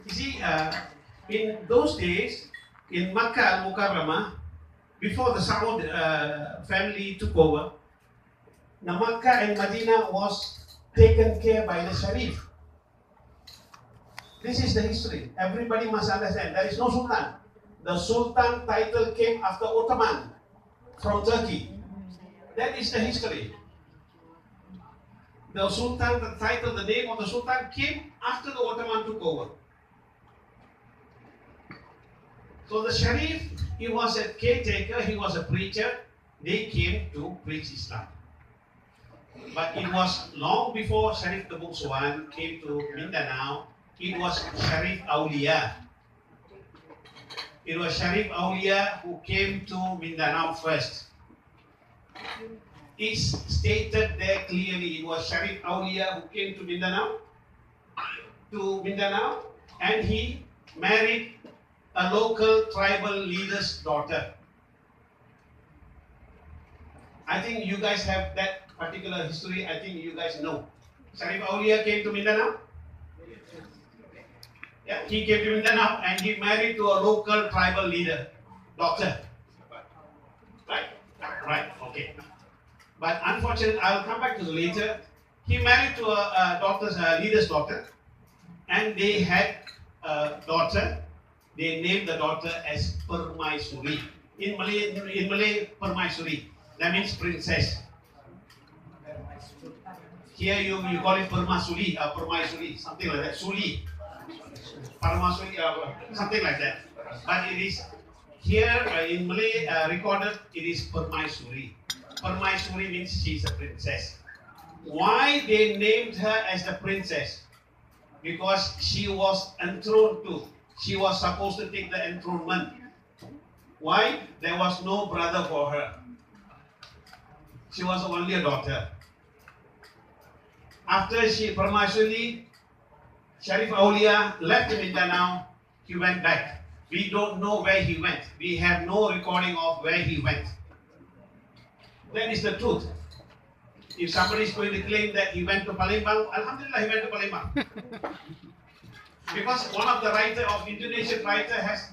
You see, in those days, in Makkah al-Mukarramah, before the Saud family took over, the Makkah and Medina was taken care by the Sharif. This is the history. Everybody must understand. There is no Sultan. The Sultan title came after Ottoman from Turkey. That is the history. The Sultan, the title, the name of the Sultan came after the Ottoman took over. So the Sharif, he was a caretaker, he was a preacher. They came to preach Islam. But it was long before Sharif Kebungsuan came to Mindanao. It was Sharif Aulia. It was Sharif Aulia who came to Mindanao first. It's stated there clearly. It was Sharif Aulia who came to Mindanao, and he married a local tribal leader's daughter. I think you guys have that particular history. I think you guys know. Sharif Aulia came to Mindanao. Yeah, he came to Mindanao and he married to a local tribal leader daughter. Right? Right, okay. But unfortunately, I'll come back to it later. He married to a leader's daughter, and they had a daughter. They named the daughter as Permaisuri. In Malay, Permaisuri. That means princess. Here you call it Permaisuri, Permaisuri, something like that. Suli. Permaisuri, something like that. But it is here in Malay recorded, it is Permaisuri. Permaisuri means she's a princess. Why they named her as the princess? Because she was enthroned too. She was supposed to take the enthronement. Why? There was no brother for her. She was only a daughter. After Permaisuri, Sharif Aulia left Mindanao, he went back. We don't know where he went. We have no recording of where he went. That is the truth. If somebody is going to claim that he went to Palembang, Alhamdulillah, he went to Palembang. Because one of the writer of Indonesian writer has,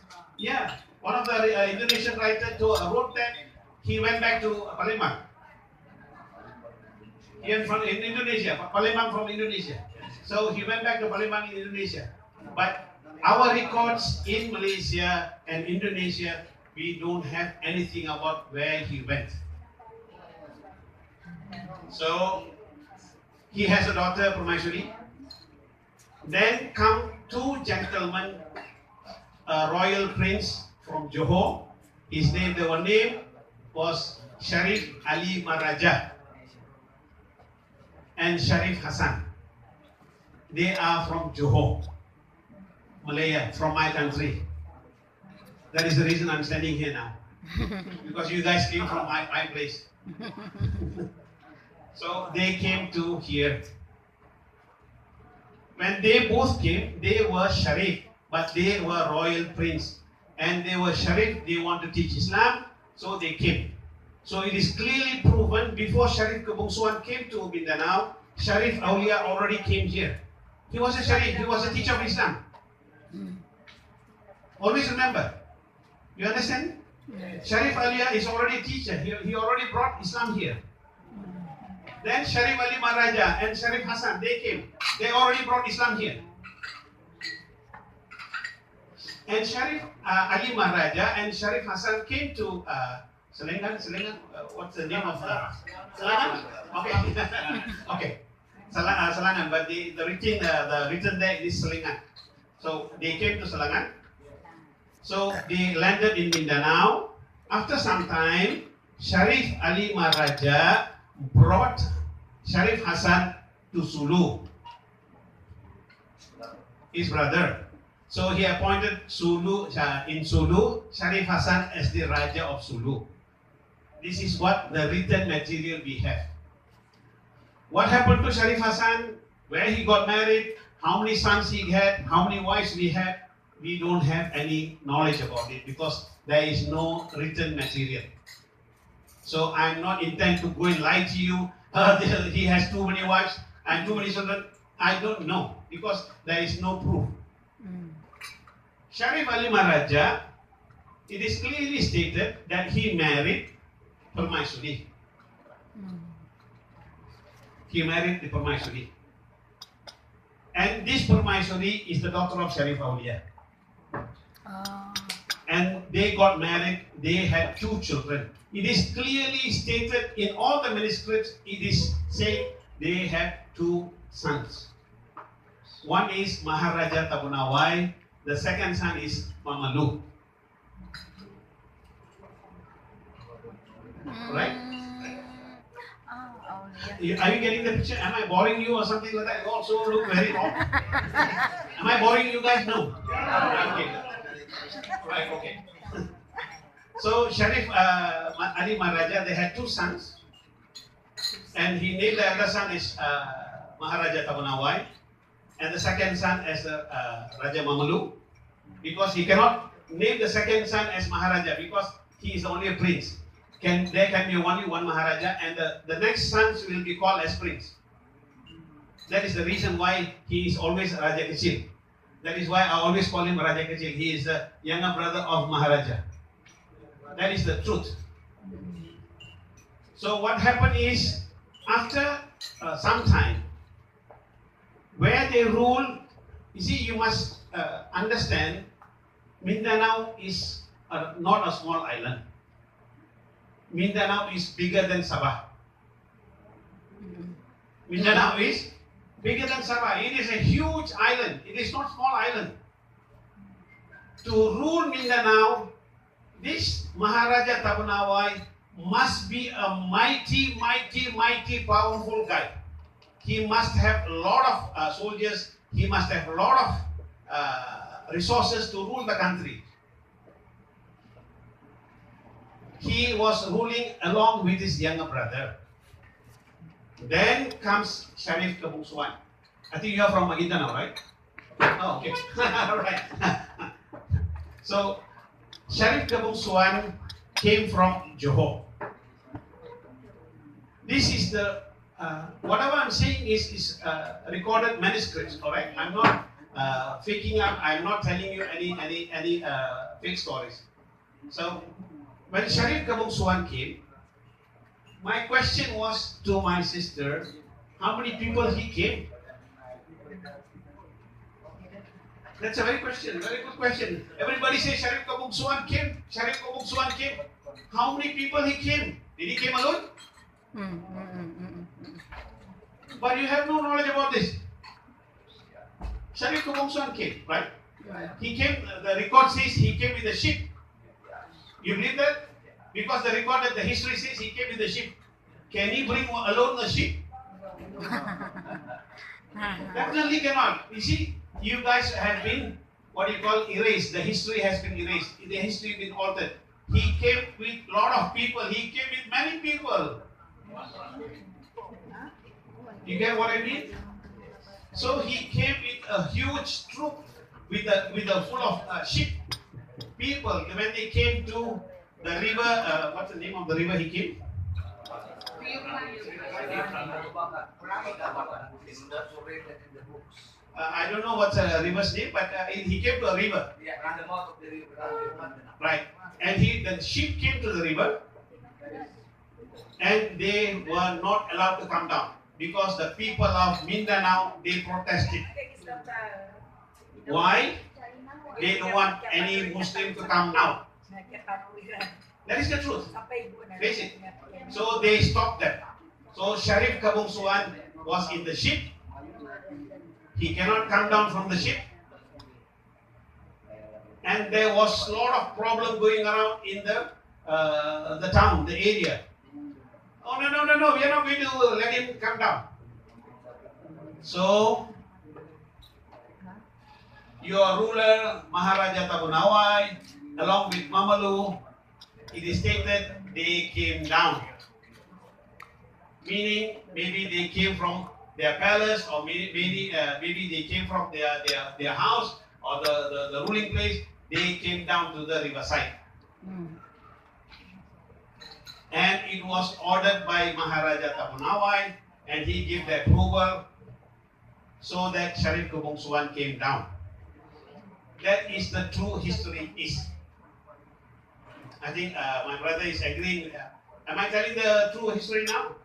one of the Indonesian writer wrote that he went back to Palembang. He went from in Indonesia, Palembang from Indonesia. So he went back to Palembang in Indonesia. But our records in Malaysia and Indonesia, we don't have anything about where he went. So he has a daughter, Permaisuri. Then come two gentlemen, a royal prince from Johor. Their name was Sharif Ali Maraja and Sharif Hassan. They are from Johor, Malaya, from my country. That is the reason I'm standing here now. Because you guys came from my place. So they came to here. When they both came, they were Sharif, but they were royal prince. And they were Sharif, they want to teach Islam, so they came. So it is clearly proven before Sharif Kebungsuan came to Mindanao, Sharif Aulia already came here. He was a Sharif, he was a teacher of Islam. Always remember. You understand? Sharif Aulia is already a teacher. He already brought Islam here. Then Sharif Ali Maharaja and Sharif Hassan, they came. They already brought Islam here. And Sharif Ali Maharaja and Sharif Hassan came to Selengan, what's the name of Selengan? Okay. Okay. Selengan, but the written there is Selengan. So they came to Selengan. So they landed in Mindanao. After some time, Sharif Ali Maharaja brought Sharif Hassan to Sulu, his brother. So he appointed in Sulu, Sharif Hassan as the Raja of Sulu. This is what the written material we have. What happened to Sharif Hassan, where he got married, how many sons he had, how many wives we had, we don't have any knowledge about it because there is no written material. So I'm not intent to go and lie to you. He has too many wives and too many children. I don't know because there is no proof. Sharif Ali Maharaja, it is clearly stated that he married Permaisuri. He married the Permaisuri. And this Permaisuri is the daughter of Sharif Aulia. And they got married, they had 2 children. It is clearly stated in all the manuscripts, it is said they had 2 sons. One is Maharaja Tabunawai, the second son is Mamalu. Right? Are you getting the picture? Am I boring you or something like that? You also look very wrong. Am I boring you guys? No. Okay. Right, okay. So Sharif Ali Maharaja, they had 2 sons. And he named the elder son is Maharaja Tabunawai. And the second son as Raja Mamalu. Because he cannot name the second son as Maharaja because he is only a prince. There can be only one Maharaja and the next sons will be called as prince. That is the reason why he is always Raja Kecil. That is why I always call him Raja Kecil. He is the younger brother of Maharaja. That is the truth. So what happened is, after some time, where they rule, you see, you must understand, Mindanao is not a small island. Mindanao is bigger than Sabah. Mindanao is bigger than Sabah. It is a huge island. It is not small island. To rule Mindanao, this Maharaja Tabunawai must be a mighty, powerful guy. He must have a lot of soldiers. He must have a lot of resources to rule the country. He was ruling along with his younger brother. Then comes Sharif Kabungsuan. I think you are from Maguindanao, right? Oh, okay. Right. So, Sharif Kabungsuan came from Johor. This is the, whatever I'm saying is recorded manuscripts, alright? I'm not faking up, I'm not telling you any fake stories. So, when Sharif Kabungsuan came, my question was to my sister, how many people he came? That's a very good question. Everybody says Sharif Kabungsuan came. Sharif Kabungsuan came. How many people he came? Did he came alone? But you have no knowledge about this. Sharif Kabungsuan came, right? He came, the record says he came with a ship. You believe that? Because the record that the history says he came with a ship. Can he bring alone the ship? Definitely cannot. You see, you guys have been, what you call, erased. The history has been erased. The history has been altered. He came with a lot of people. He came with many people. You get what I mean? So he came with a huge troop, with a full of ship people. When they came to the river, what's the name of the river he came? I don't know what's a river's name, but he came to a river. Right. And the ship came to the river, and they were not allowed to come down because the people of Mindanao, they protested. Why? They don't want any Muslim to come now. That is the truth. Face it. So they stopped them. So Sharif Kabungsuan was in the ship. He cannot come down from the ship. And there was a lot of problem going around in the town, the area. Oh, no, we are not going to let him come down. So, your ruler, Maharaja Tabunawai, along with Mamalu, it is stated they came down. Meaning, maybe they came from their palace, or maybe they came from their house, or the ruling place. They came down to the riverside. And it was ordered by Maharaja Tabunawai, and he gave the approval so that Sharif Kabungsuan came down. That is the true history is. I think my brother is agreeing. Am I telling the true history now?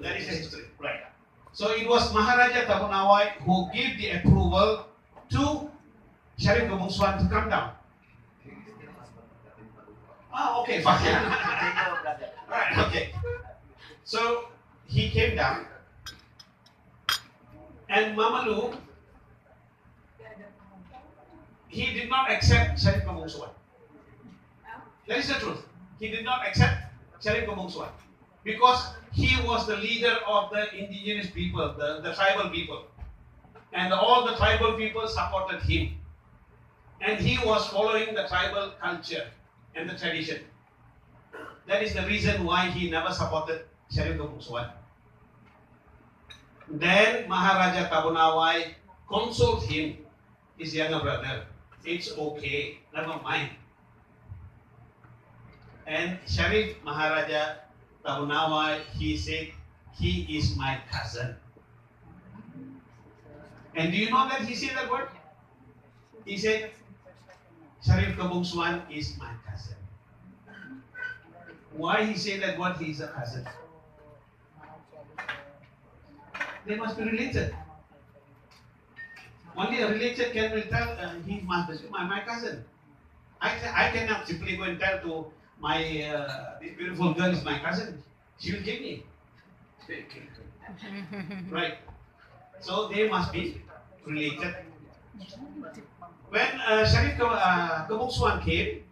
That is the history, right? So it was Maharaja Tabunawai who gave the approval to Sharif Gumungswan to come down. Oh, okay, fine. Right, okay. So he came down, and Mamalu, he did not accept Sharif Gumungswan. That is the truth. He did not accept Sharif Gumungswan because he was the leader of the indigenous people, the tribal people. And all the tribal people supported him. And he was following the tribal culture and the tradition. That is the reason why he never supported Sharif Gumungswan. Then Maharaja Tabunawai consoled him, his younger brother. It's okay, never mind. And Sharif Maharaja Tabunawai, he said, he is my cousin. And do you know that he said that word? He said, Sharif Gumungswan is my cousin. Why he said that word, he is a cousin? They must be related. Only a related can tell he must be my cousin. I cannot simply go and tell to my this beautiful girl is my cousin. She will give me. Right. So they must be related. When Sharif Gumungswan came,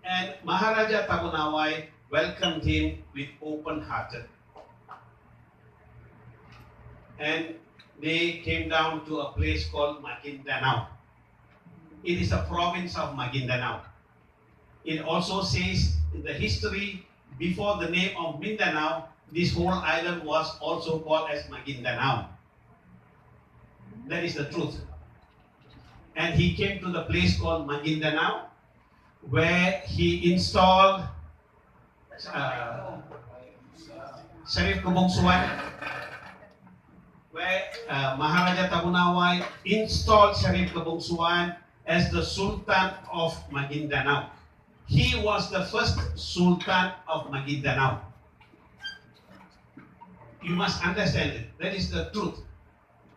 and Maharaja Tabunawai welcomed him with open-hearted. And they came down to a place called Maguindanao. It is a province of Maguindanao. It also says in the history, before the name of Mindanao, this whole island was also called as Maguindanao. That is the truth. And he came to the place called Maguindanao, where he installed Sharif Gumungswan, where Maharaja Tabunawai installed Sharif Gumungswan as the Sultan of Maguindanao. He was the first Sultan of Maguindanao. You must understand it. That is the truth.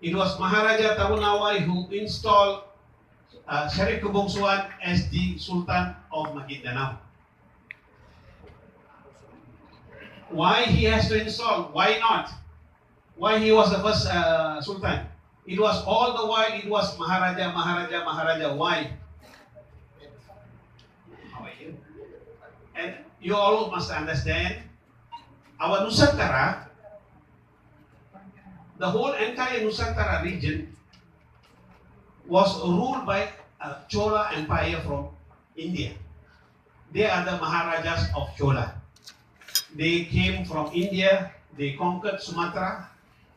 It was Maharaja Tabunawai who installed Sharif Gumungswan as the Sultan of Maguindanao. Why he has to install? Why not? Why he was the first Sultan? It was all the while it was Maharaja, Maharaja, Maharaja. Why? How are you? And you all must understand, our Nusantara, the whole entire Nusantara region was ruled by a Chola Empire from India. They are the Maharajas of Chola. They came from India, they conquered Sumatra.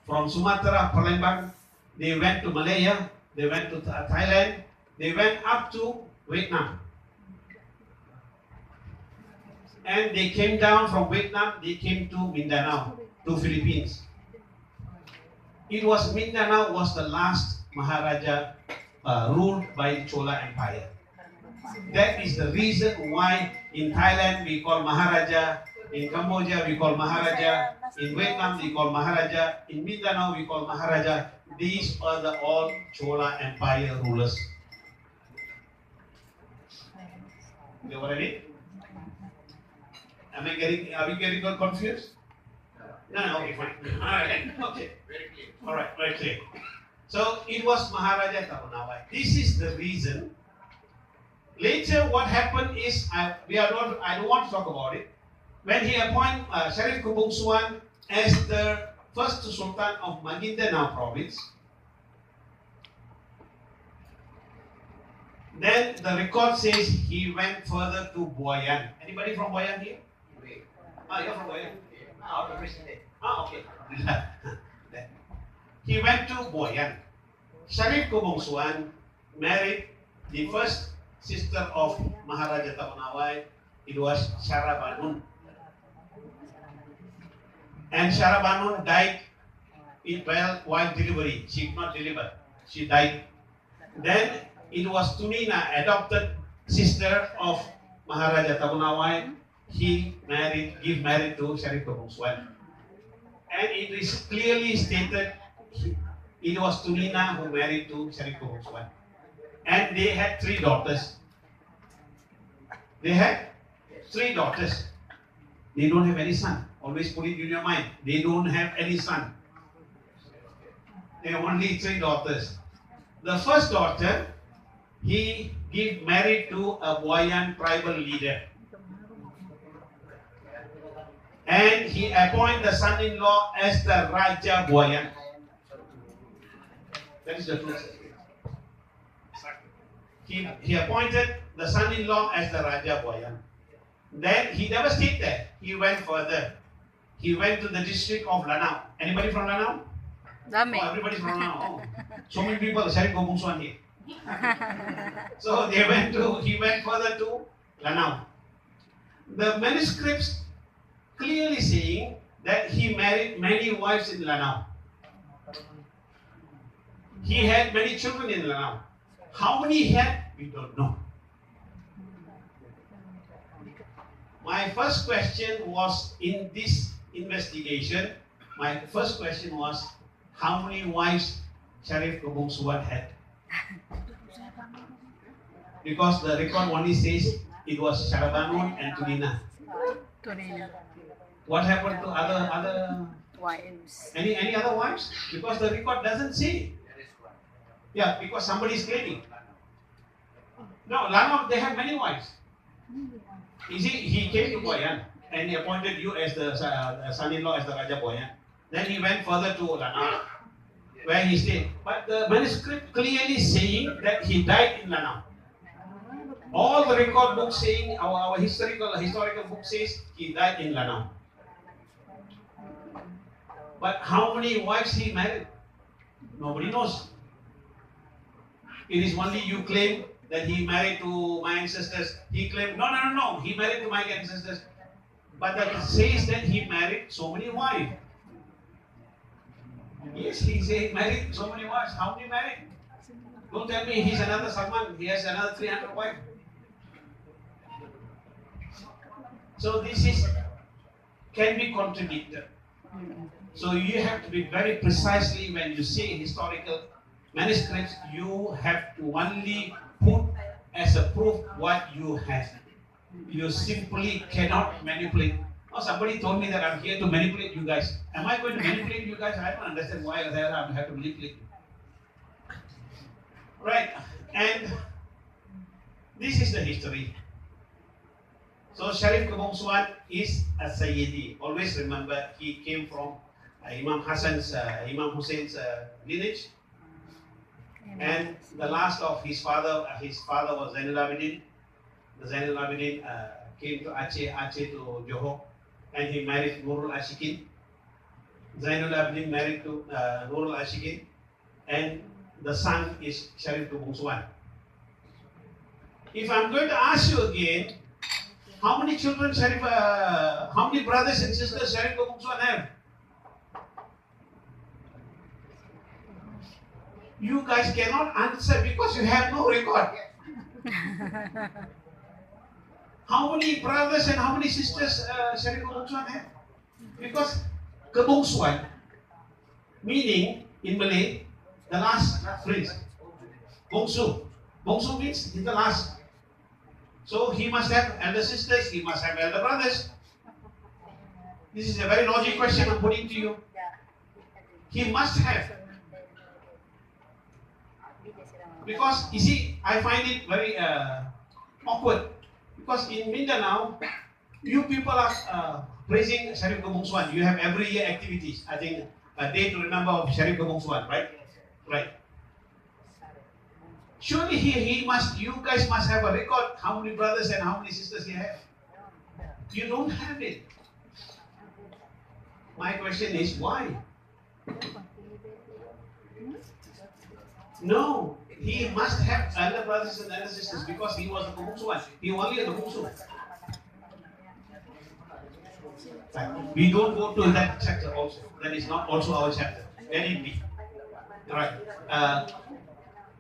From Sumatra, Palembang, they went to Malaya, they went to Thailand, they went up to Vietnam. And they came down from Vietnam, they came to Mindanao, to Philippines. It was Mindanao was the last Maharaja ruled by the Chola Empire. That is the reason why in Thailand we call Maharaja, in Cambodia we call Maharaja, in Vietnam we call Maharaja, in Mindanao we call Maharaja. These are the all Chola Empire rulers. You know what I mean? Are we getting confused? No, okay, fine. Alright, okay. Very clear. Alright, very clear. So it was Maharaja Tabunawai. This is the reason. Later, what happened is, I don't want to talk about it. When he appointed Sharif Gumungswan as the first Sultan of Maguindanao province, then the record says he went further to Boyan. Anybody from Boyan here? You're from Boyan? Okay. He went to Boyan. Sharif Gumungswan married the first sister of Maharaja Tabunawai. It was Sharabanun. And Sharabanun died while delivery. She could not deliver. She died. Then it was Tunina, adopted sister of Maharaja Tabunawai. He give marriage to Sharif Kabung's wife. And it is clearly stated it was Tunina who married to Sharif Kabung's wife. And they had 3 daughters. They had 3 daughters. They don't have any son. Always put it in your mind. They don't have any son. They have only 3 daughters. The first daughter, he married to a Boyan tribal leader. And he appointed the son-in-law as the Raja Boyan. That is the truth. He appointed the son-in-law as the Raja Boyan. Then he never stayed there. He went further. He went to the district of Lanao. Anybody from Lanao? Dami. Oh, everybody from Lanao. Oh. So many people, Sharif Kabung Suan here. So he went further to Lanao. The manuscripts clearly saying that he married many wives in Lanao. He had many children in Lanao. How many he had, we don't know. My first question was in this investigation, how many wives Sharif Kabung Suan had? Because the record only says it was Syarabangun and Tunina. What happened to other wives? Any other wives? Because the record doesn't say. Yeah, because somebody is claiming. No, Lanao, they have many wives. You see, he came to Boyan and he appointed you as the son-in-law as the Raja Boyan. Then he went further to Lanao, where he stayed. But the manuscript clearly saying that he died in Lanao. All the record books saying, our historical book says he died in Lanao. But how many wives he married? Nobody knows. It is only you claim that he married to my ancestors. He claimed, no, he married to my ancestors. But that says that he married so many wives. Yes, he said he married so many wives. How many married? Don't tell me he's another Salman. He has another 300 wives. So this can be contradicted. So you have to be very precisely when you say historical manuscripts, you have to only put as a proof what you have. You simply cannot manipulate. Oh, somebody told me that I'm here to manipulate you guys. Am I going to manipulate you guys? I don't understand why I have to manipulate you. Right, and this is the history. So Sharif Kabung Suan is a Sayyidi. Always remember, he came from Imam Hussein's lineage. And the last of his father was Zainul Abidin. The Zainul Abidin came to Aceh to Johor, and he married Nurul Ashikin. Zainul Abidin married to Nurul Ashikin, and the son is Sharif Kabung Suan. If I'm going to ask you again, how many children how many brothers and sisters Sharif Kabung Suan have? You guys cannot answer because you have no record. How many brothers and how many sisters Sharif Kabung Suan have? Because Kabung Suan, meaning in Malay, the last prince. Bongsu. Bongsu means he's the last. So he must have elder sisters, he must have elder brothers. This is a very logical question I'm putting to you. He must have. Because, you see, I find it very awkward. Because in Mindanao, you people are praising Sharif Kabung Suan. You have every year activities. I think a day to remember of Sharif Kabung Suan, right? Right. Surely you guys must have a record how many brothers and how many sisters he have. You don't have it. My question is why? No, he must have elder brothers and elder sisters because he was the Kabung Suan. He only the Kabung Suan. We don't go to that chapter also. That is not also our chapter. Let it be. Alright.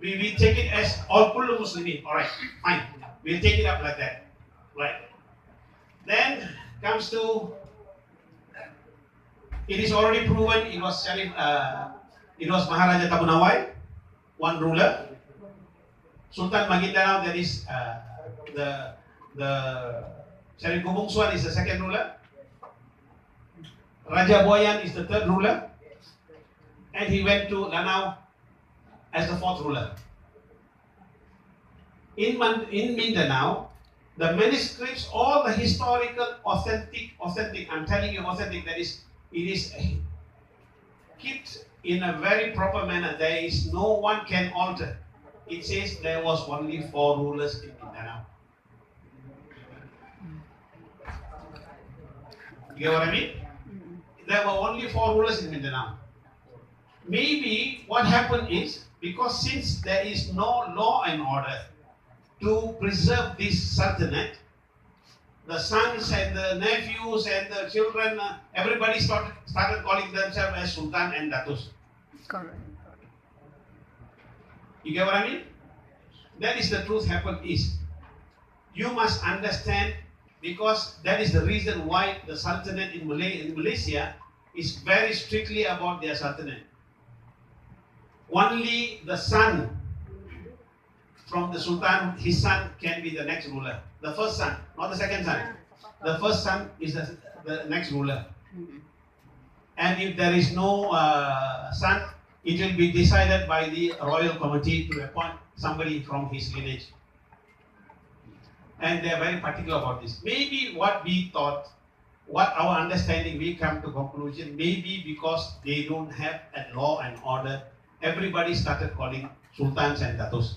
we take it as all kullu Muslimin. All right, fine. We'll take it up like that. Right. Then comes to, it is already proven it was it was Maharaja Tabunawai, one ruler. Sultan Maguindanao, that is the Sharif Gumungswan is the second ruler. Raja Boyan is the third ruler. And he went to Lanao as the fourth ruler. In Mindanao, the manuscripts, all the historical, authentic, I'm telling you authentic, that is, it is kept in a very proper manner. There is no one can alter. It says there was only 4 rulers in Mindanao. You get what I mean? There were only 4 rulers in Mindanao. Maybe what happened is, because since there is no law and order to preserve this sultanate, the sons and the nephews and the children, everybody started calling themselves as Sultan and Datus. Correct. You get what I mean? That is the truth happened is. You must understand, because that is the reason why the Sultanate in Malaysia is very strictly about their Sultanate. Only the son from the Sultan, his son can be the next ruler. The first son, not the second son. The first son is the next ruler. And if there is no son, it will be decided by the royal committee to appoint somebody from his lineage. And they are very particular about this. Maybe what we thought, what our understanding, we come to conclusion, maybe because they don't have a law and order, everybody started calling sultans and datus.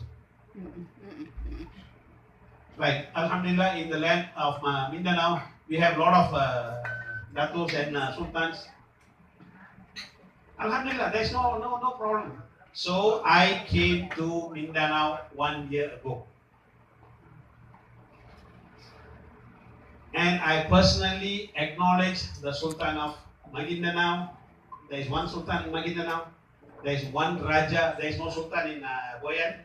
Right, Alhamdulillah, in the land of Mindanao, we have a lot of datus and sultans. Alhamdulillah, there's no problem. So I came to Mindanao 1 year ago. And I personally acknowledge the Sultan of Maguindanao. There is one Sultan in Maguindanao. There is one Raja. There is no Sultan in Boyan.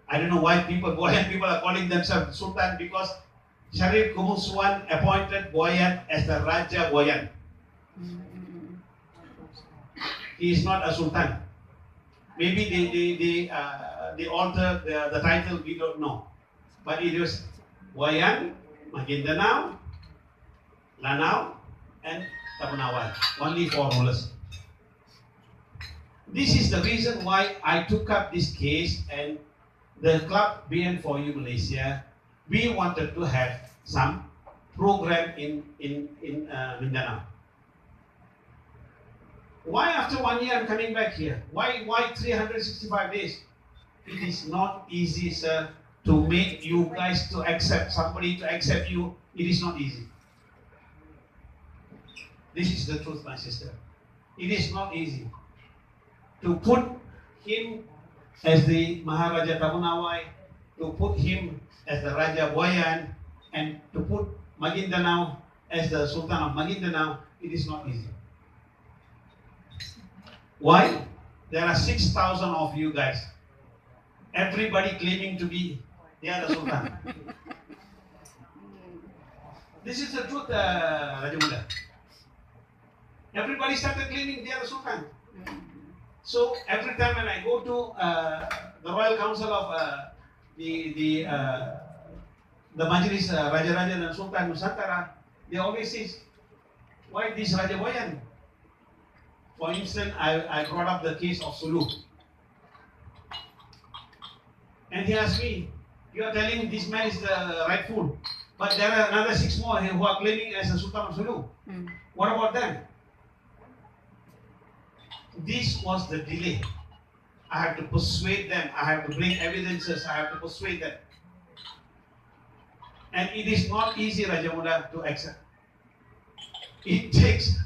I don't know why Boyan people are calling themselves Sultan, because Sharif Gumungswan appointed Boyan as the Raja Boyan. He is not a Sultan. Maybe they alter the title, we don't know. But it was Boyan, Maguindanao, Lanao, and Tabunawai. Only 4 rulers. This is the reason why I took up this case, and the club BN4U Malaysia, we wanted to have some program in Mindanao. Why after 1 year I'm coming back here? Why 365 days? It is not easy, sir, to make you guys to accept somebody to accept you. It is not easy. This is the truth, my sister. It is not easy to put him as the Maharaja Tabunawai, to put him as the Raja Boyan, and to put Maguindanao as the Sultan of Maguindanao. It is not easy. Why? There are 6,000 of you guys. Everybody claiming to be they are the Sultan. This is the truth, Raja Mula. Everybody started claiming they are the Sultan. So every time when I go to the Royal Council of the Majlis Raja and Sultan Nusantara, they always say, why this Raja Boyan? For instance, I brought up the case of Sulu. And he asked me, you are telling this man is the rightful, but there are another 6 more who are claiming as the Sultan of Sulu. What about them? This was the delay. I have to persuade them. I have to bring evidences. I have to persuade them. And it is not easy, Raja Muda, to accept. It takes.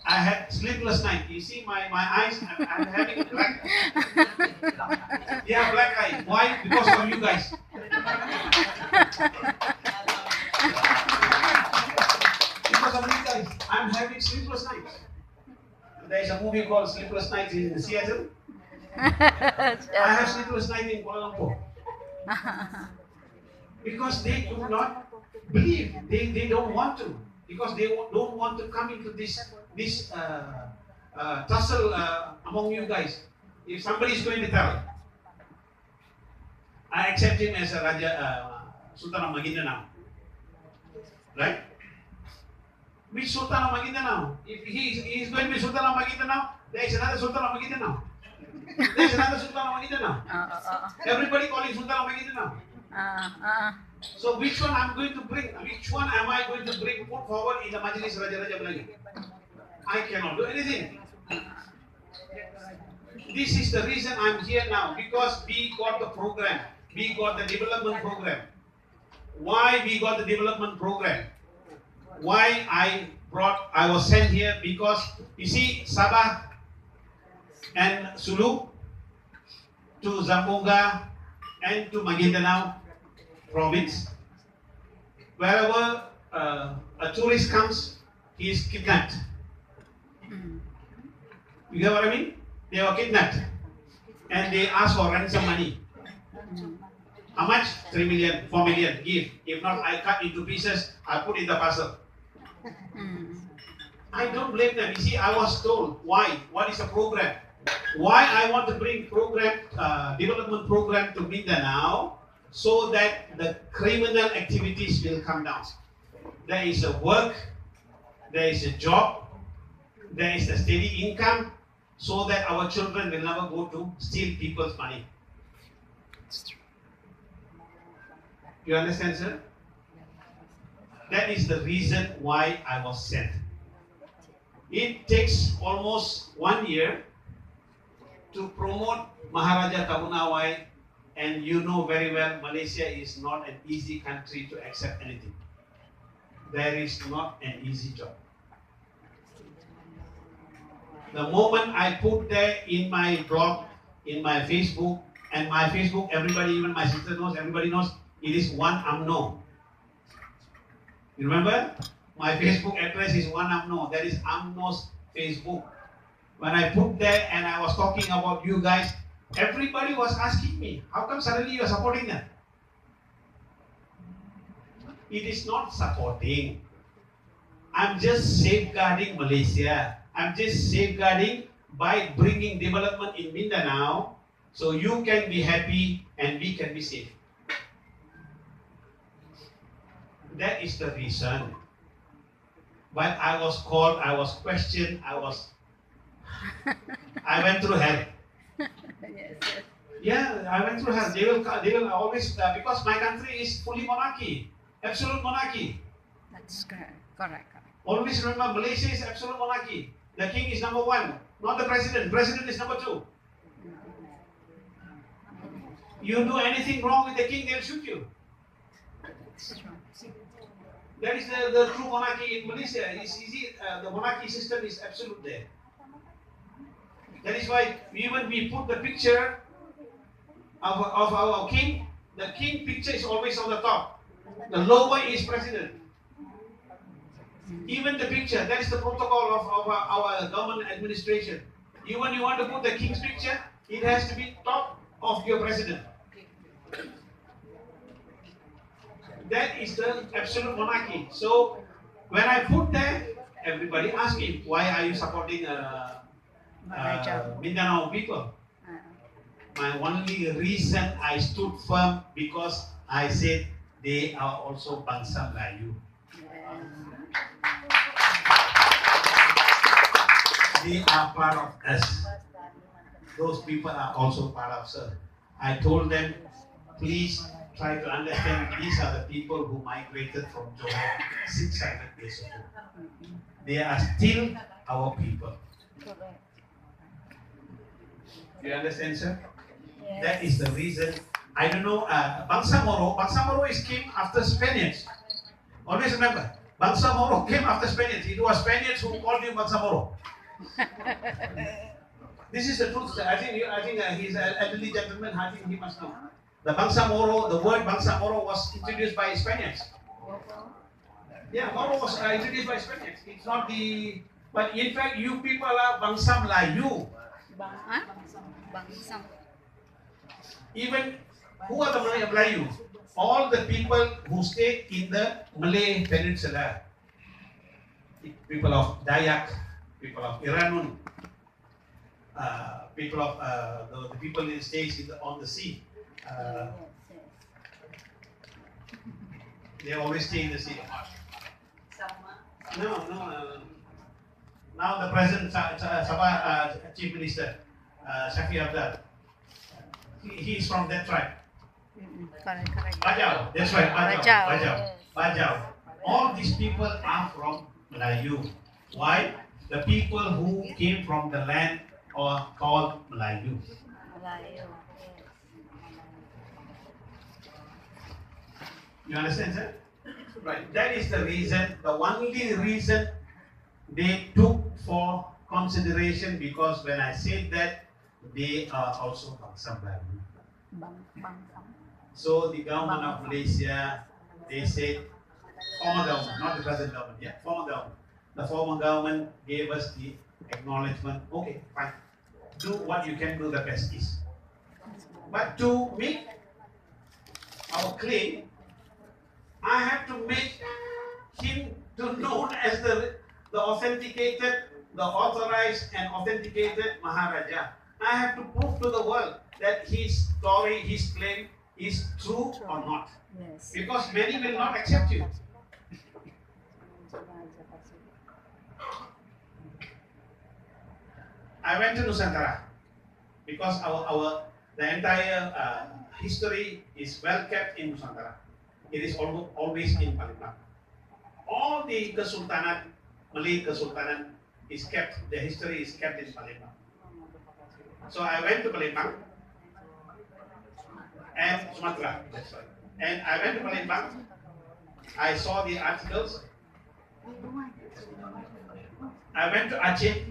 I had sleepless night. You see my eyes, I'm having black. Yeah, black eye. Why? Because of you guys. Because of you guys, I'm having sleepless nights. There is a movie called Sleepless Nights in Seattle. I have sleepless night in Kuala Lumpur. Because they do not believe. They don't want to. Because they don't want to come into this tussle among you guys. If somebody is going to tell, I accept him as a Raja Sultan of Maginda now. Right? Which Sultan of Maginda now? If he is going to be Sultan of Maginda now, there is another Sultan of Maginda now. There is another Sultan of Maginda now. Everybody calling Sultan of Maginda now. So which one I'm going to bring? Which one am I going to bring put forward in the Majlis Raja Raja Melayu? I cannot do anything. This is the reason I'm here now, because we got the program. We got the development program. Why we got the development program? Why I was sent here? Because you see, Sabah and Sulu to Zamboanga and to Maguindanao province. Wherever a tourist comes, he is kidnapped. You get what I mean? They were kidnapped and they ask for ransom money. How much? 3 million, 4 million, give. If not, I cut into pieces, I put in the parcel. I don't blame them. You see, I was told why. What is the program? Why I want to bring program, development program to Mindanao, so that the criminal activities will come down. There is a work, there is a job, there is a steady income, so that our children will never go to steal people's money. You understand, sir? That is the reason why I was sent. It takes almost 1 year to promote Maharaja Tabunawai, and you know very well Malaysia is not an easy country to accept anything. There is not an easy job. The moment I put there in my blog, in my Facebook, and my Facebook, everybody, even my sister knows, everybody knows, it is one UMNO. You remember? My Facebook address is one UMNO. That is UMNO's Facebook. When I put there and I was talking about you guys, everybody was asking me, how come suddenly you are supporting them? It is not supporting. I'm just safeguarding Malaysia. I'm just safeguarding by bringing development in Mindanao, so you can be happy and we can be safe. That is the reason. But I was called, I was questioned, I went through hell. Yes. Yeah, I went through hell. They will always, because my country is fully monarchy, absolute monarchy. That's correct. Always remember, Malaysia is absolute monarchy. The king is number one, not the president. President is number two. You do anything wrong with the king, they'll shoot you. That is the true monarchy in Malaysia. The monarchy system is absolute there. That is why even we put the picture of our king. The king picture is always on the top. The lower is president. Even the picture, that is the protocol of our government administration. Even you want to put the king's picture, it has to be top of your president. That is the absolute monarchy. So when I put that, everybody asked me, why are you supporting Mindanao people? My only reason I stood firm, because I said they are also Bangsa Melayu. They are part of us. Those people are also part of us. I told them, please try to understand, these are the people who migrated from Johor 600 years ago. They are still our people. You understand, sir? Yes. That is the reason. I don't know, Bangsa Moro came after Spaniards. Always remember, Bangsa Moro came after Spaniards. It was Spaniards who called you Bangsa Moro. This is the truth, sir. I think he's an elderly gentleman. I think he must know. The Bangsa Moro, the word Bangsa Moro was introduced by Spaniards. Yeah, Moro was introduced by Spaniards. It's not the, but in fact, you people are Bangsa Melayu. Huh? Bangsang. Even who are the Melayu? All the people who stay in the Malay Peninsula. People of Dayak, people of Iranun, people of the people who stays on the sea. Yes, yes. They always stay in the sea. No. Now the present Sabah Chief Minister, Shafi Abdul, he is from that tribe. Correct. Bajau, that's right, Bajau. Bajau, yes. Bajau. All these people are from Melayu. Why? The people who came from the land are called Melayu. Melayu, yes. You understand, sir? Right. That is the reason, the only reason they took for consideration, because when I said that, they are also Bangsam Baru. Bangsang. So the government of Malaysia, they said, former government, not the present government, yeah, former government. The former government gave us the acknowledgement, okay, fine. Do what you can do the best is. But to make our claim, I have to make him to known as the authenticated, the authorized and authenticated Maharaja. I have to prove to the world that his story, his claim is true or not. Yes. Because many will not accept you. I went to Nusantara because the entire history is well kept in Nusantara. It is always in Palembang. All the Kesultanan, Malay Kesultanan is kept, the history is kept in Palembang. So I went to Palembang and Sumatra, that's right. And I went to Palembang, I saw the articles. I went to Aceh,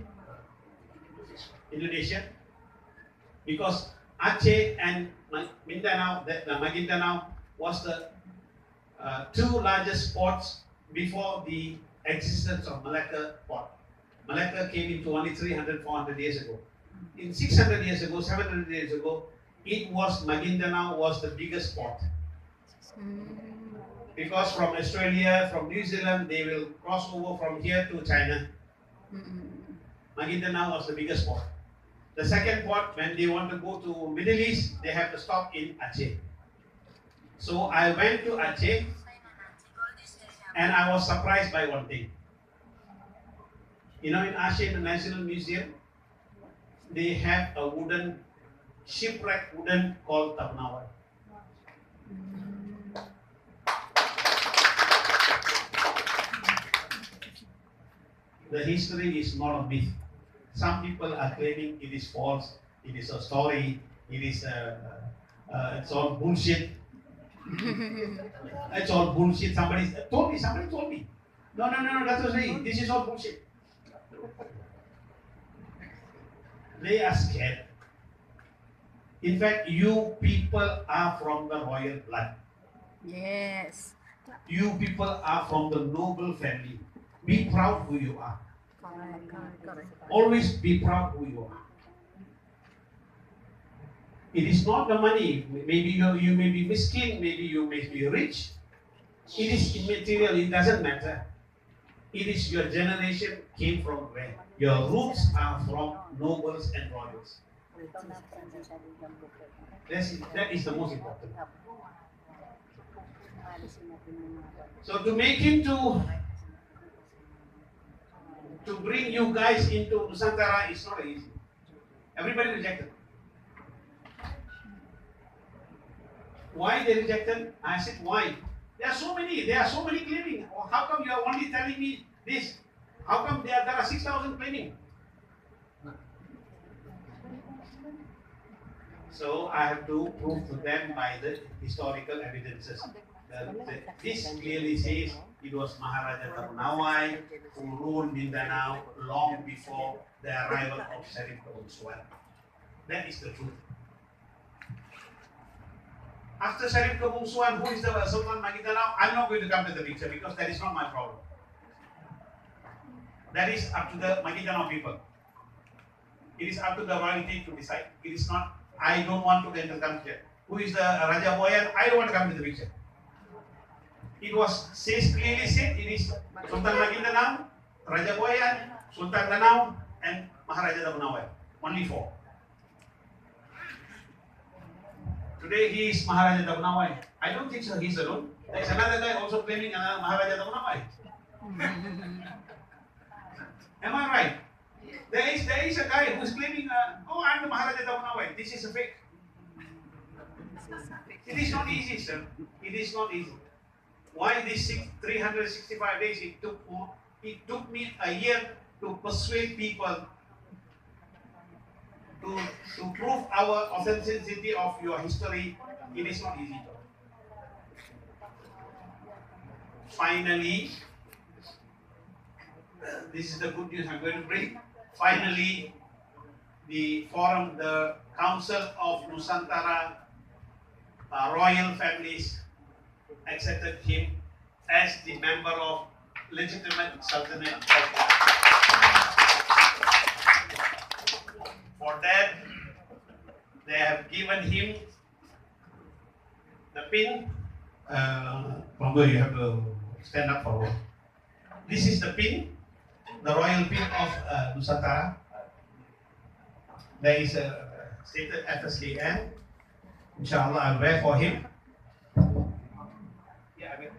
Indonesia, because Aceh and Mindanao, Maguindanao was the two largest ports before the existence of Malacca port. Malacca came into only 300, 400 years ago. In 600 years ago, 700 years ago, it was Maguindanao was the biggest port. Because from Australia, from New Zealand, they will cross over from here to China. Maguindanao was the biggest port. The second port, when they want to go to Middle East, they have to stop in Aceh. So I went to Aceh and I was surprised by one thing. You know, in Aceh, the National Museum, they have a wooden, shipwreck wooden called Tabnawar. The history is not a myth. Some people are claiming it is false, it is a story, it is it's all bullshit. It's all bullshit. Somebody told me. No, that's what I'm saying. This is all bullshit. They are scared. In fact, you people are from the royal blood. Yes. You people are from the noble family. Be proud who you are. Correct. Always be proud who you are. It is not the money. Maybe you may be miskin, maybe you may be rich. It is immaterial, it doesn't matter. It is your generation came from where? Your roots are from nobles and royals. That is the most important. So to make him to bring you guys into Nusantara is not easy. Everybody rejected. Why they rejected? I said, why? There are so many claiming. How come you are only telling me this? How come there are 6,000 claiming? So I have to prove to them by the historical evidences. This clearly says it was Maharaja Tarunawai who ruled Mindanao long before the arrival of Sharif Kabul. That is the truth. After Sharif Kabul, who is the Sultan Maguindanao? I'm not going to come to the picture because that is not my problem. That is up to the Maguindanao people. It is up to the royalty to decide. It is not, I don't want to enter come here. Who is the Raja Boyan? I don't want to come to the picture. It was clearly said, it is Sultan Maguindanao, Raja Boyan, Sultan Danau, and Maharaja Damanawai. Only 4. Today he is Maharaja Damanawai. I don't think so he's alone. There is another guy also claiming Maharaja Damanawai. Am I right? There is a guy who is claiming, oh, I'm the Maharaja Damanawai. This is a fake. It is not easy, sir. It is not easy. Why these 365 days it took more? It took me a year to persuade people to prove our authenticity of your history. It is not easy. Finally, this is the good news I'm going to bring. Finally, the forum, the Council of Nusantara royal families accepted him as the member of legitimate Sultanate of Bali. For that, they have given him the pin. Pongo, you have to stand up for one. This is the pin, the royal pin of Nusantara. There is a stated FSKN. Inshallah, I'll wear for him. Yeah, I will.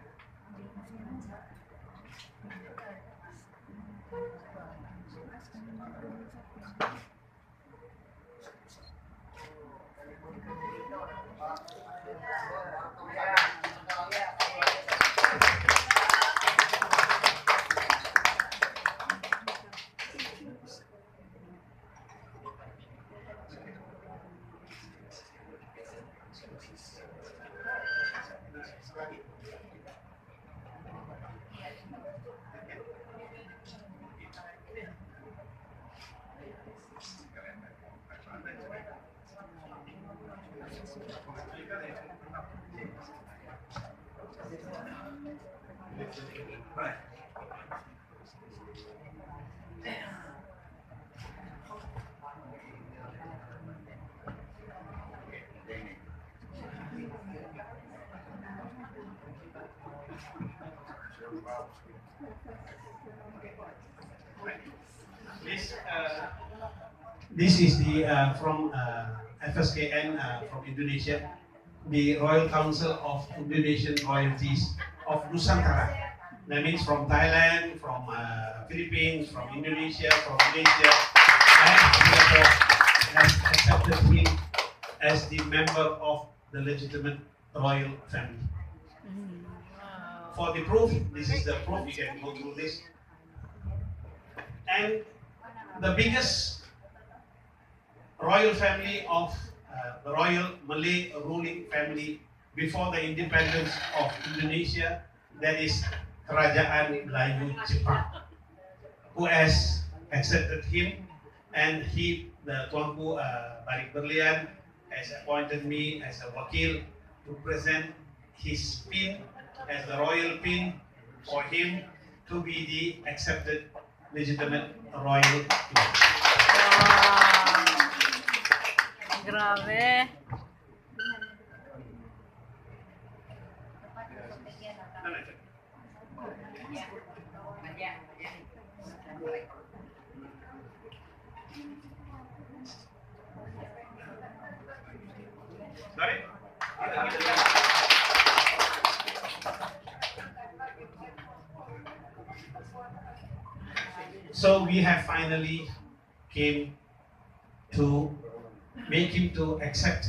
Right. This is the from FSKN from Indonesia, the Royal Council of Indonesian Royalties of Nusantara. That means from Thailand, from Philippines, from Indonesia, from Malaysia, and Singapore has accepted him as the member of the legitimate royal family. For the proof, this is the proof, you can go through this. And the biggest royal family of the royal Malay ruling family before the independence of Indonesia, that is Kerajaan Melayu Jepang, who has accepted him, and he, the Tuanku Barik Berlian, has appointed me as a wakil to present his pin as the royal pin for him to be the accepted legitimate royal pin. Grabe. Sorry? So we have finally came to make him to accept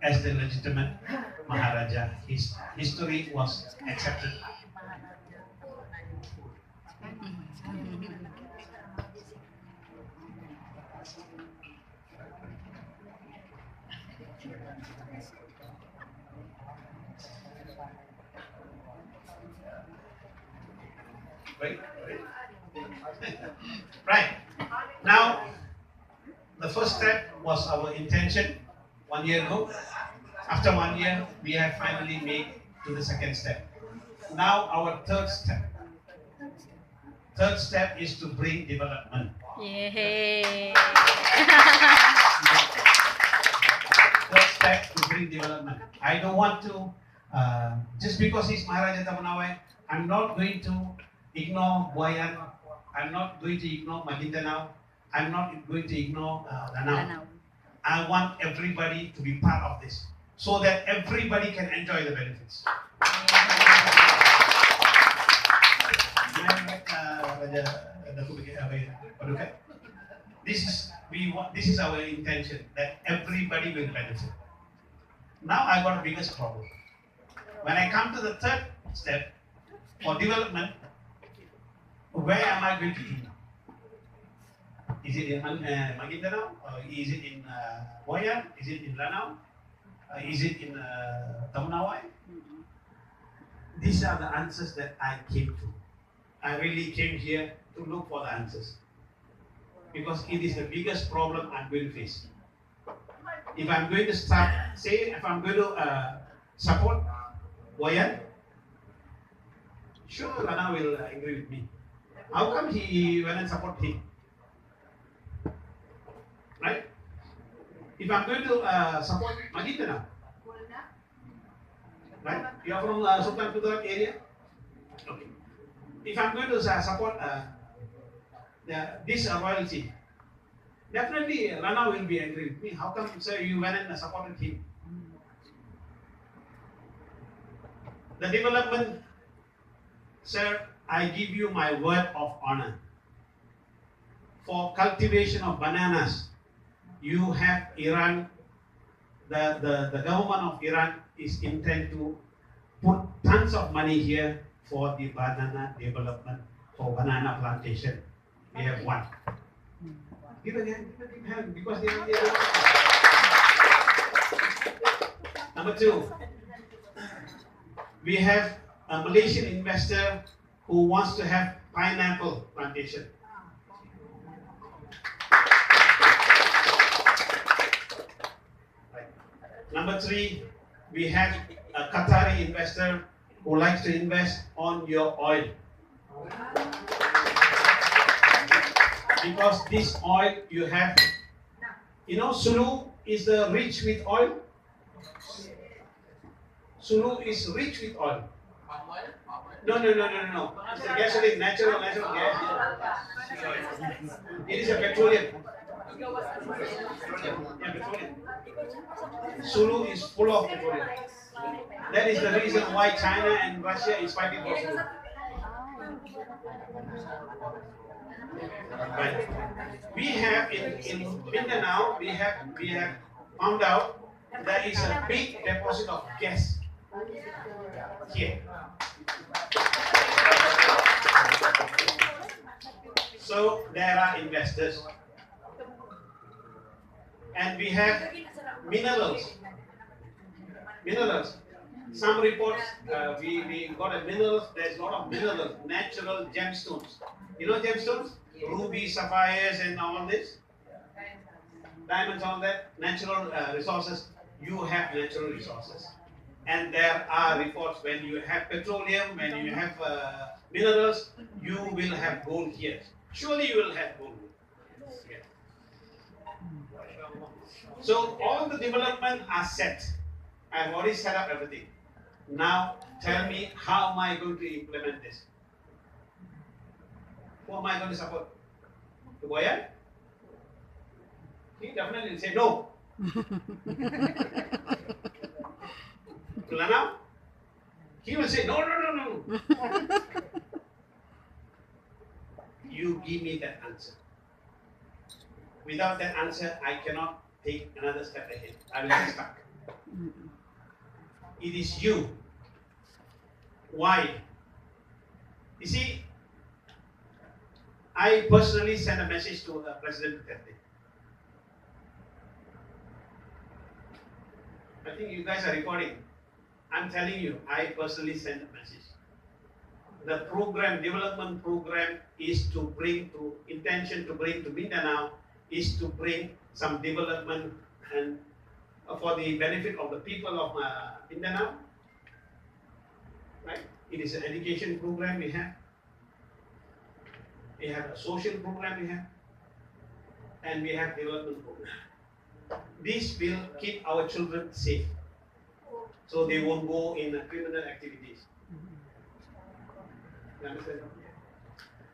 as the legitimate Maharaja. His history was accepted. Right. Now, the first step was our intention 1 year ago. After 1 year, we have finally made to the second step. Now, our third step. Third step is to bring development. Yay! First step to bring development. I don't want to, just because he's Maharaja Tamanawai, I'm not going to ignore Boyan. I'm not going to ignore Maguindanao. I'm not going to ignore Lanao. Lanao. I want everybody to be part of this so that everybody can enjoy the benefits. This is our intention, that everybody will benefit. Now I got a biggest problem. When I come to the third step for development, where am I going to do now? Is it in Maguindanao? Or is it in Boyan? Is it in Lanao? Is it in Tamanawai? These are the answers that I came to. I really came here to look for the answers. Because it is the biggest problem I'm going to face. If I'm going to start, say, if I'm going to support Boyan, sure, Lana will agree with me. How come he went and support him? Right? If I'm going to support Maguindanao, right? You are from Sultan Kudarat area? Okay. If I'm going to support this royalty, definitely Rana will be angry with me. How come, sir, you went and supported him? The development, sir, I give you my word of honor. For cultivation of bananas, you have Iran, the government of Iran is intent to put tons of money here for the banana development, for banana plantation. We have one. Give a hand, because they are there. Number two, we have a Malaysian investor who wants to have pineapple plantation. Right. Number three, we have a Qatari investor who likes to invest on your oil. Because this oil you have, you know, Sulu is rich with oil. Sulu is rich with oil. No. It's a gasoline, natural gas. It is a petroleum. Yeah, petroleum. Sulu is full of petroleum. That is the reason why China and Russia is fighting for Sulu. Right. We have in Mindanao, we have found out there is a big deposit of gas here. So there are investors, and we have minerals. Some reports we got a minerals. There's a lot of minerals, natural gemstones. You know gemstones, ruby, sapphires, and all this, diamonds, all that, natural resources. You have natural resources, and there are reports when you have petroleum, when you have minerals, you will have gold here. Surely you will have gold. Yeah. So all the development are set. I've already set up everything. Now tell me, how am I going to implement this? Who am I going to support? To Boyan? He definitely will say no. To Lanao? He will say no. You give me that answer. Without that answer, I cannot take another step ahead. I will get stuck. It is you. Why? You see, I personally sent a message to President Duterte. I think you guys are recording. I'm telling you, I personally sent a message. The program, development program, is to bring to, intention to bring to Mindanao, is to bring some development and for the benefit of the people of Mindanao. Right? It is an education program we have. We have a social program we have. and we have development program. This will keep our children safe, so they won't go in criminal activities. You understand?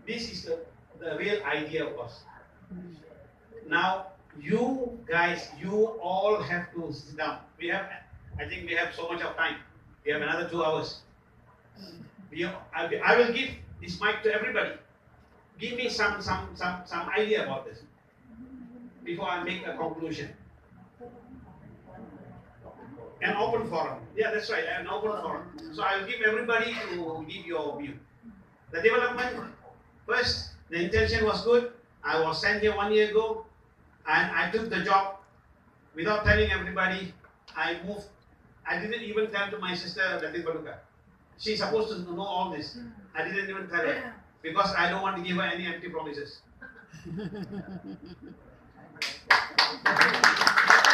This is the real idea of us. Now, you guys, you all have to sit down. I think we have so much of time. We have another 2 hours. I will give this mic to everybody. Give me some idea about this before I make a conclusion. An open forum. Yeah, that's right, an open forum. So I will give everybody to give your view. The development, first, the intention was good. I was sent here 1 year ago, and I took the job without telling everybody. I moved. I didn't even tell to my sister, Latif Baluka. She's supposed to know all this. I didn't even tell her because I don't want to give her any empty promises.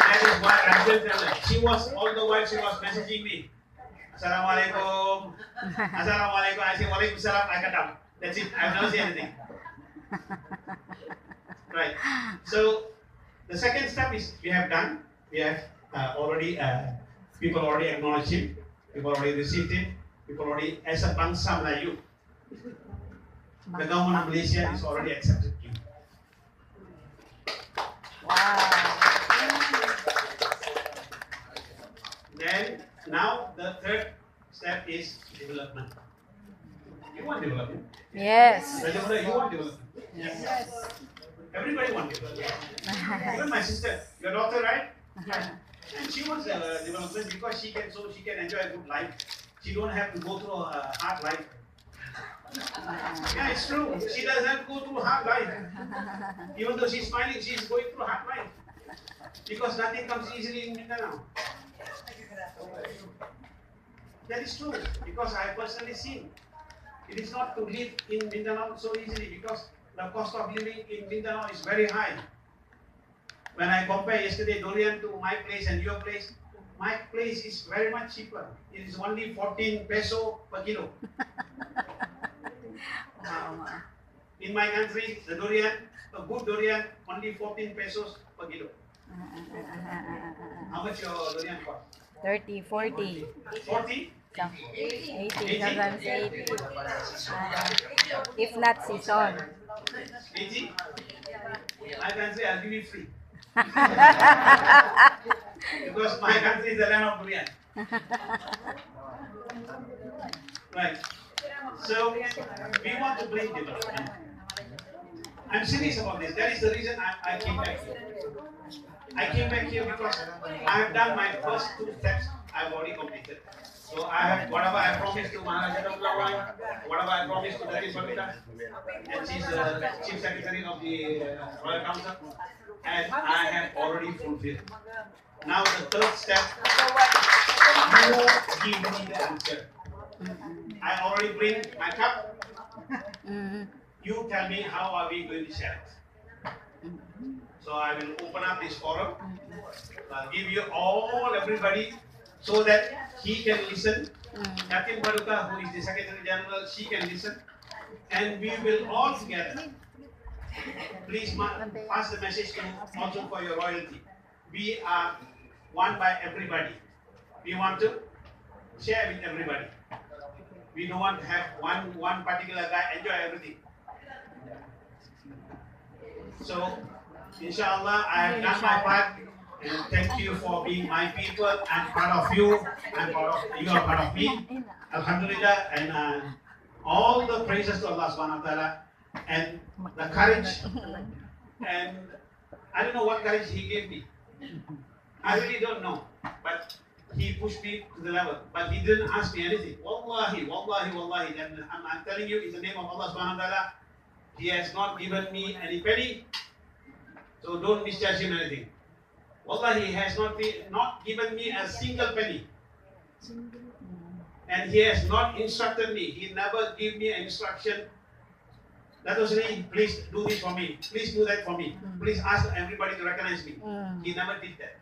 That is why I will tell her. She was, all the while she was messaging me. Assalamualaikum. Assalamualaikum. I say, Waalaikumsalam. I cut down. That's it. I have never said anything. Right. So, the second step is we have done. We have already, people already acknowledged him. People already received him. People already, as a Bangsa Melayu, the government of Malaysia is already accepted him. Wow. Then, now the third step is development. You want development? Yes. Rajamura, you want development? Yes. Everybody wants development. Even my sister, your daughter, right? Yeah. And she wants development because she can enjoy a good life. She don't have to go through a hard life. Yeah, it's true. She doesn't go through hard life. Even though she's smiling, she's going through hard life. Because nothing comes easily in Mindanao. That is true. Because I personally seen. It is not to live in Mindanao so easily because the cost of living in Mindanao is very high. When I compare yesterday durian to my place and your place, my place is very much cheaper. It is only 14 peso per kilo. In my country, the durian, a good durian, only 14 pesos per kilo. How much your durian cost? 30, 40. 40? 80, sometimes 80. If not season. 80? My country, I'll give you free. Because my country is the land of durian. Right. So, we want to bring development. I'm serious about this. That is the reason I came back here. I came back here because I have done my first 2 steps. I've already completed. So I have whatever I promised to Maharaja Damlawan, whatever I promised to Latif Baluka, and she's the Chief Secretary of the Royal Council, and I have already fulfilled. Now the third step, you give me the answer. I already bring my cup. You tell me how are we going to share it. So I will open up this forum. I'll give you all, everybody, so that he can listen. Latif Baluka, who is the Secretary General, she can listen. And we will all together. Please pass the message to also for your royalty. We are one by everybody. We want to share with everybody. We don't want to have one particular guy enjoy everything. So, inshallah, I have done my part. And thank you for being my people. I'm part of you. You are part of me. Alhamdulillah. And all the praises to Allah subhanahu wa ta'ala. And the courage. And I don't know what courage he gave me. I really don't know. But he pushed me to the level. But he didn't ask me anything. Wallahi, wallahi, wallahi. And I'm telling you in the name of Allah subhanahu wa ta'ala, he has not given me any penny. So don't misjudge him anything. Wallahi, he has not given me a single penny. And he has not instructed me. He never gave me an instruction. That was really, please do this for me. Please do that for me. Please ask everybody to recognize me. He never did that.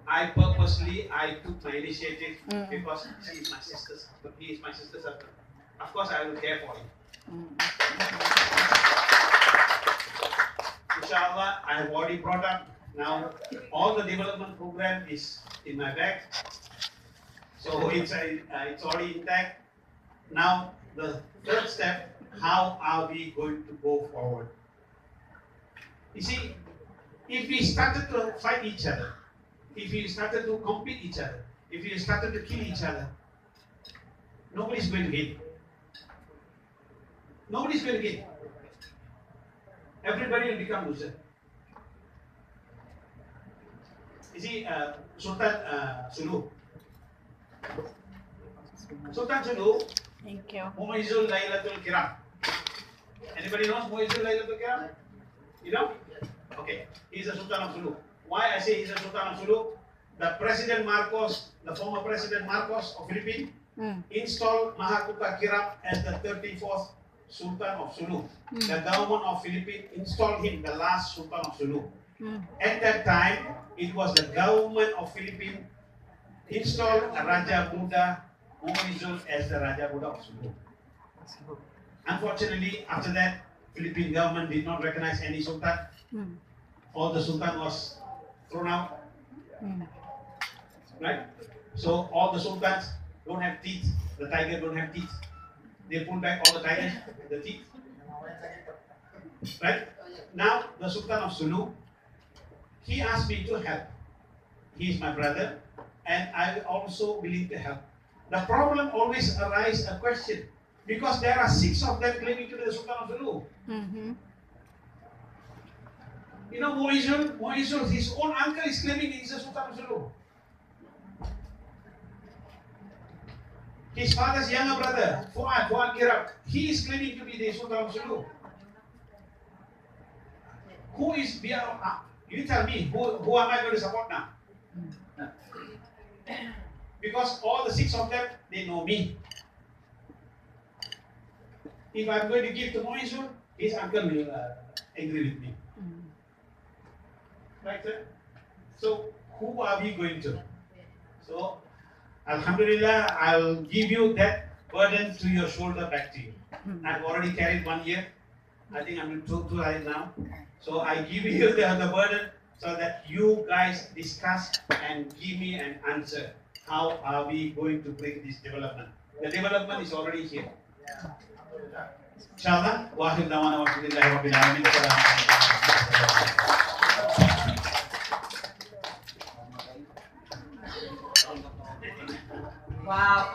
I took my initiative because she is my sister's husband. He is my sister's husband. Of course, I will care for him. inshallah, I have already brought up. Now, all the development program is in my bag. So it's already intact. Now, the third step, how are we going to go forward? You see, if we started to fight each other, if we started to compete each other, if we started to kill each other, nobody's going to win. Nobody's going to win. Everybody will become loser. You see, Sultan Sulu. Sultan Sulu, Thank you. Muizul Laylatul Kiram. Anybody knows Muizul Laylatul Kiram? You know? Okay, he's a Sultan of Sulu. Why I say he's a Sultan of Sulu? The President Marcos, the former President Marcos of Philippines, installed Mahakuta Kiram as the 34th Sultan of Sulu. The government of Philippines installed him the last Sultan of Sulu. At that time, it was the government of Philippines installed Raja Buddha Muizul as the Raja Buddha of Sulu. Unfortunately, after that, Philippine government did not recognize any Sultan. All the Sultan was thrown out. Right? So all the Sultans don't have teeth. The tiger don't have teeth. They pull back all the tigers, the teeth. Right? Now the Sultan of Sulu, he asked me to help. He is my brother, and I am also willing to help. The problem always arises a question, because there are 6 of them claiming to be the Sultan of Sulu. You know, Muizul, his own uncle is claiming he is the Sultan of Sulu. His father's younger brother, Fuad Kiram, he is claiming to be the Sultan of Sulu. Who is beyond? You tell me, who am I going to support now? Because all the 6 of them, they know me. If I'm going to give to Muizul, his uncle will agree with me. Right, sir? So, who are we going to? So, Alhamdulillah, I'll give you that burden to your shoulder back to you. I've already carried 1 year. I think I'm too right now. So I give you the burden so that you guys discuss and give me an answer. How are we going to bring this development? The development is already here. Inshallah, wa akhir da'wana walhamdulillahi rabbil alamin. Wow.